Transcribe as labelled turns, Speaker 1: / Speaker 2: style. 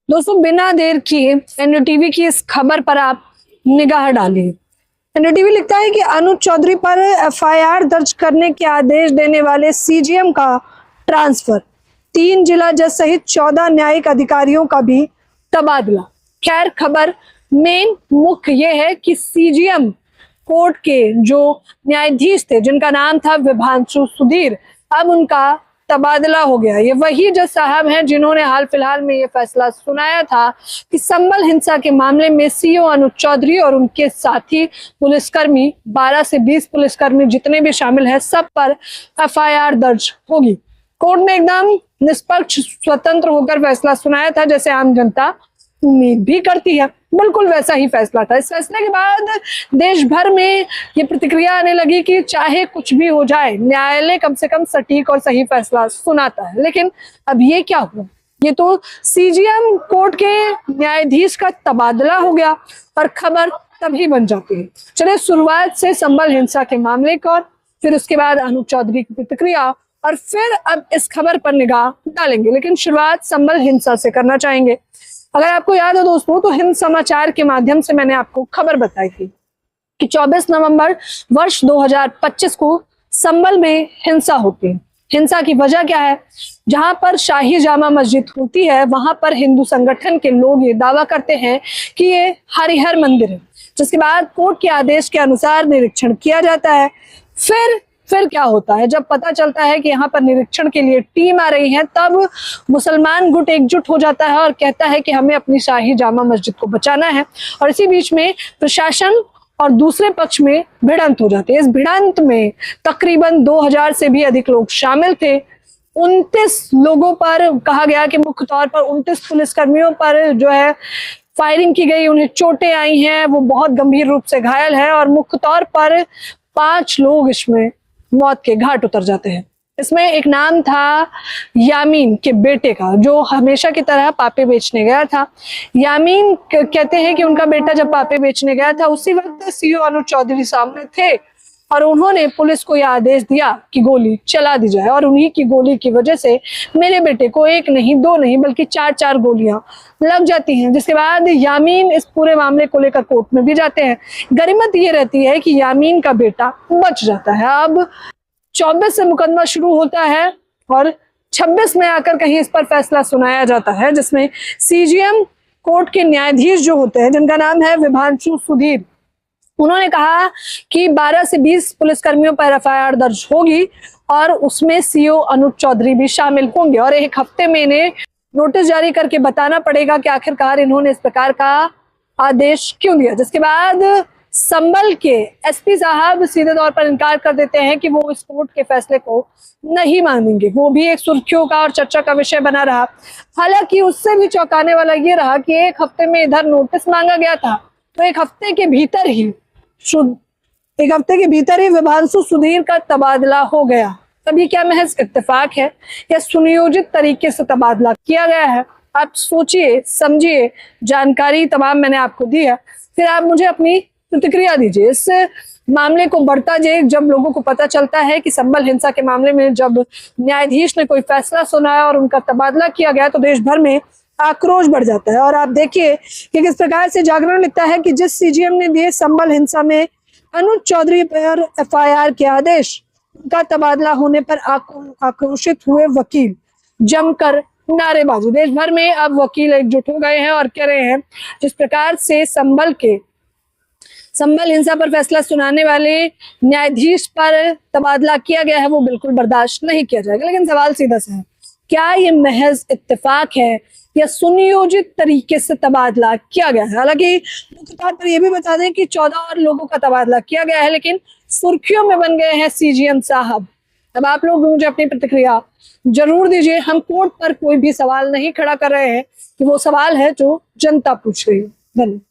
Speaker 1: दोस्तों, बिना देर किए एनडीटीवी की इस खबर पर आप निगाह डालिए। एनडीटीवी लिखता है कि अनुज चौधरी पर एफआईआर दर्ज करने के आदेश देने वाले सीजीएम का ट्रांसफर, 3 जिला जज सहित 14 न्यायिक अधिकारियों का भी तबादला। खैर, खबर मेन मुख्य यह है कि सीजीएम कोर्ट के जो न्यायाधीश थे, जिनका नाम था विभांशु सुधीर, अब उनका तबादला हो गया। ये वही जज साहब हैं जिन्होंने हाल फिलहाल में ये फैसला सुनाया था कि संबल हिंसा के मामले में सीओ अनुज चौधरी और उनके साथी पुलिसकर्मी 12 से 20 पुलिसकर्मी जितने भी शामिल हैं, सब पर एफआईआर दर्ज होगी। कोर्ट ने एकदम निष्पक्ष स्वतंत्र होकर फैसला सुनाया था, जैसे आम जनता उम्मीद भी करती है। बिल्कुल वैसा ही फैसला था। इस फैसले के बाद देश भर में ये प्रतिक्रिया आने लगी कि चाहे कुछ भी हो जाए, न्यायालय कम से कम सटीक और सही फैसला सुनाता है। लेकिन अब ये क्या हुआ? ये तो सीजीएम कोर्ट के न्यायाधीश का तबादला हो गया और खबर तभी बन जाती है। चलिए, शुरुआत से संबल हिंसा के मामले का, फिर उसके बाद अनुज चौधरी की प्रतिक्रिया, और फिर अब इस खबर पर निगाह डालेंगे। लेकिन शुरुआत संबल हिंसा से करना चाहेंगे। अगर आपको याद हो दोस्तों, तो हिंद समाचार के माध्यम से मैंने आपको खबर बताई थी कि 24 नवंबर वर्ष 2025 को संबल में हिंसा होती है। हिंसा की वजह क्या है? जहां पर शाही जामा मस्जिद होती है, वहां पर हिंदू संगठन के लोग ये दावा करते हैं कि ये हरिहर मंदिर है, जिसके बाद कोर्ट के आदेश के अनुसार निरीक्षण किया जाता है। फिर क्या होता है? जब पता चलता है कि यहाँ पर निरीक्षण के लिए टीम आ रही है, तब मुसलमान गुट एकजुट हो जाता है और कहता है कि हमें अपनी शाही जामा मस्जिद को बचाना है। और इसी बीच में प्रशासन और दूसरे पक्ष में भिड़ंत हो जाती है। इस भिड़ंत में तकरीबन 2000 से भी अधिक लोग शामिल थे। 29 लोगों पर कहा गया कि मुख्य तौर पर 29 पुलिसकर्मियों पर जो है फायरिंग की गई, उन्हें चोटें आई हैं, वो बहुत गंभीर रूप से घायल है, और मुख्य तौर पर 5 लोग इसमें मौत के घाट उतर जाते हैं। इसमें एक नाम था यामीन के बेटे का, जो हमेशा की तरह पापे बेचने गया था। यामीन कहते हैं कि उनका बेटा जब पापे बेचने गया था, उसी वक्त सीओ अनुज चौधरी सामने थे और उन्होंने पुलिस को यह आदेश दिया कि गोली चला दी जाए। और उन्हीं की गोली की वजह से मेरे बेटे को 1 नहीं 2 नहीं बल्कि 4 गोलियां लग जाती हैं। जिसके बाद यामीन इस पूरे मामले को लेकर कोर्ट में भी जाते हैं। गरिमत ये रहती है कि यामीन का बेटा बच जाता है। अब 24 से मुकदमा शुरू होता है और 26 में आकर कहीं इस पर फैसला सुनाया जाता है, जिसमें सीजीएम कोर्ट के न्यायाधीश जो होते हैं, जिनका नाम है विभांशु सुधीर, उन्होंने कहा कि 12 से 20 पुलिसकर्मियों पर एफआईआर दर्ज होगी और उसमें सीओ अनुज चौधरी भी शामिल होंगे, और 1 हफ्ते में इन्हें नोटिस जारी करके बताना पड़ेगा कि आखिरकार इन्होंने इस प्रकार का आदेश क्यों दिया। जिसके बाद संबल के एसपी साहब सीधे तौर पर इनकार कर देते हैं कि वो इस कोर्ट के फैसले को नहीं मानेंगे। वो भी एक सुर्खियों का और चर्चा का विषय बना रहा। हालांकि उससे भी चौंकाने वाला ये रहा कि 1 हफ्ते में इधर नोटिस मांगा गया था, तो 1 हफ्ते के भीतर ही विभांशु सुधीर का तबादला हो गया। तभी क्या महज इत्तेफाक है या सुनियोजित तरीके से तबादला किया गया है? आप सोचिए, समझिए, जानकारी तमाम मैंने आपको दी है, फिर आप मुझे अपनी प्रतिक्रिया दीजिए। इस मामले को बढ़ता जाए, जब लोगों को पता चलता है कि संबल हिंसा के मामले में जब न्यायाधीश ने कोई फैसला सुनाया और उनका तबादला किया गया, तो देश भर में आक्रोश बढ़ जाता है। और आप देखिए कि किस प्रकार से जागरण लिखता है कि जिस सीजीएम ने दिए संबल हिंसा में अनुज चौधरी पर एफआईआर के आदेश, उनका तबादला होने पर आक्रोशित हुए वकील, जमकर नारेबाजी। देश भर में अब वकील एकजुट हो गए हैं और कह रहे हैं जिस प्रकार से संबल हिंसा पर फैसला सुनाने वाले न्यायाधीश पर तबादला किया गया है, वो बिल्कुल बर्दाश्त नहीं किया जाएगा। लेकिन सवाल सीधा सा है, क्या ये महज इत्तेफाक है या सुनियोजित तरीके से तबादला किया गया है? हालांकि मुख्य तौर पर यह भी बता दें कि 14 और लोगों का तबादला किया गया है, लेकिन सुर्खियों में बन गए हैं सीजीएम साहब। अब आप लोग मुझे अपनी प्रतिक्रिया जरूर दीजिए। हम कोर्ट पर कोई भी सवाल नहीं खड़ा कर रहे हैं, कि वो सवाल है जो जनता पूछ रही है। धन्यवाद।